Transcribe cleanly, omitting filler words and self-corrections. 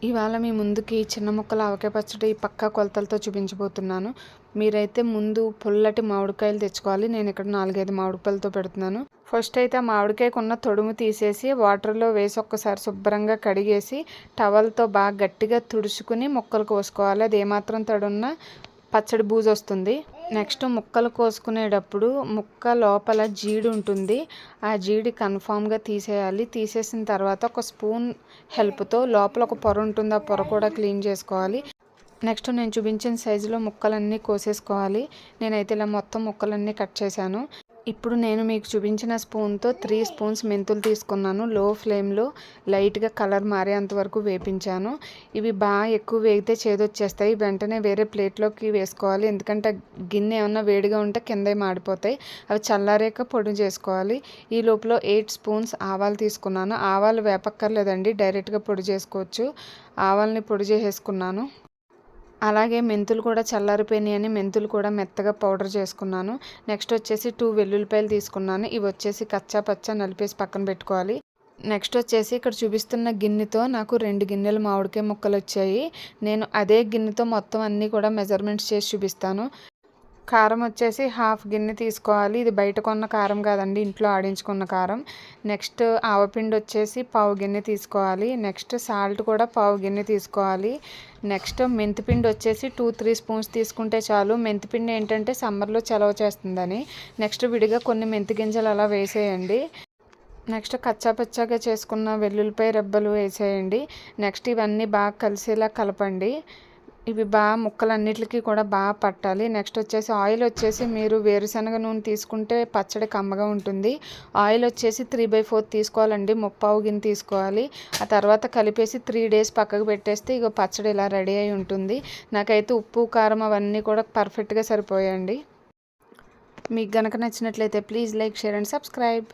ఇవాళ మీ ముందుకి చిన్న ముక్కల ఆవకాయ పచ్చడి పక్కా కొలతలతో చూపించబోతున్నాను. మీరైతే ముందు పుల్లటి మామిడికాయలు తెచ్చుకోవాలి. నేను ఇక్కడ 4, 5 మామిడికాయలతో పెడుతున్నాను. ఫస్ట్ అయితే ఆ మామిడికాయకున్న తొడుము తీసేసి వాటర్లో వేసి ఒక్కసారి శుభ్రంగా కడిగేసి టవల్తో బాగా గట్టిగా తుడుచుకుని ముక్కలు కోసుకోవాలి. అది ఏమాత్రం తడున్నా పచ్చడి బూజు వస్తుంది. నెక్స్ట్ ముక్కలు కోసుకునేటప్పుడు ముక్క లోపల జీడి ఉంటుంది. ఆ జీడి కన్ఫామ్గా తీసేయాలి. తీసేసిన తర్వాత ఒక స్పూన్ హెల్ప్తో లోపల ఒక పొర ఉంటుంది, ఆ పొర కూడా క్లీన్ చేసుకోవాలి. నెక్స్ట్ నేను చూపించిన సైజులో ముక్కలన్నీ కోసేసుకోవాలి. నేనైతే ఇలా మొత్తం ముక్కలన్నీ కట్ చేశాను. ఇప్పుడు నేను మీకు చూపించిన స్పూన్తో 3 స్పూన్స్ మెంతులు తీసుకున్నాను. లో ఫ్లేమ్లో లైట్గా కలర్ మారేంత వరకు వేపించాను. ఇవి బాగా ఎక్కువ వేగితే చేదొచ్చేస్తాయి. వెంటనే వేరే ప్లేట్లోకి వేసుకోవాలి. ఎందుకంటే గిన్నె ఏమన్నా వేడిగా ఉంటే కింద మాడిపోతాయి. అవి చల్లారాక పొడి చేసుకోవాలి. ఈ లోపల 8 స్పూన్స్ ఆవాలు తీసుకున్నాను. ఆవాలు వేపక్కర్లేదండి, డైరెక్ట్గా పొడి చేసుకోవచ్చు. ఆవాల్ని పొడి చేసేసుకున్నాను. అలాగే మెంతులు కూడా చల్లారిపోయినాయని మెంతులు కూడా మెత్తగా పౌడర్ చేసుకున్నాను. నెక్స్ట్ వచ్చేసి 2 వెల్లుల్లిపాయలు తీసుకున్నాను. ఇవి వచ్చేసి కచ్చా పచ్చా నలిపేసి పక్కన పెట్టుకోవాలి. నెక్స్ట్ వచ్చేసి ఇక్కడ చూపిస్తున్న గిన్నెతో నాకు 2 గిన్నెలు మామిడికాయ ముక్కలు వచ్చాయి. నేను అదే గిన్నెతో మొత్తం అన్నీ కూడా మెజర్మెంట్స్ చేసి చూపిస్తాను. కారం వచ్చేసి 1/2 గిన్నె తీసుకోవాలి. ఇది బయట కొన్న కారం కాదండి, ఇంట్లో ఆడించుకున్న కారం. నెక్స్ట్ ఆవపిండి వచ్చేసి 1/2 గిన్నె తీసుకోవాలి. నెక్స్ట్ సాల్ట్ కూడా 1/2 గిన్నె తీసుకోవాలి. నెక్స్ట్ మెంతిపిండి వచ్చేసి 2-3 స్పూన్స్ తీసుకుంటే చాలు. మెంతిపిండి ఏంటంటే సమ్మర్లో చలవ చేస్తుందని. నెక్స్ట్ విడిగా కొన్ని మెంతి గింజలు అలా వేసేయండి. నెక్స్ట్ కచ్చాపచ్చాగా చేసుకున్న వెల్లుల్లిపాయ రెబ్బలు వేసేయండి. నెక్స్ట్ ఇవన్నీ బాగా కలిసేలా కలపండి. ఇవి బాగా ముక్కలన్నిటికీ కూడా బాగా పట్టాలి. నెక్స్ట్ వచ్చేసి ఆయిల్ వచ్చేసి మీరు వేరుశనగ నూనె తీసుకుంటే పచ్చడి కమ్మగా ఉంటుంది. ఆయిల్ వచ్చేసి 3/4 తీసుకోవాలండి, 3/4 గిన్నె తీసుకోవాలి. ఆ తర్వాత కలిపేసి 3 డేస్ పక్కకు పెట్టేస్తే ఇక పచ్చడి ఇలా రెడీ అయి ఉంటుంది. నాకైతే ఉప్పు కారం అవన్నీ కూడా పర్ఫెక్ట్గా సరిపోయాయండి. మీకు కనుక నచ్చినట్లయితే please like, share and subscribe.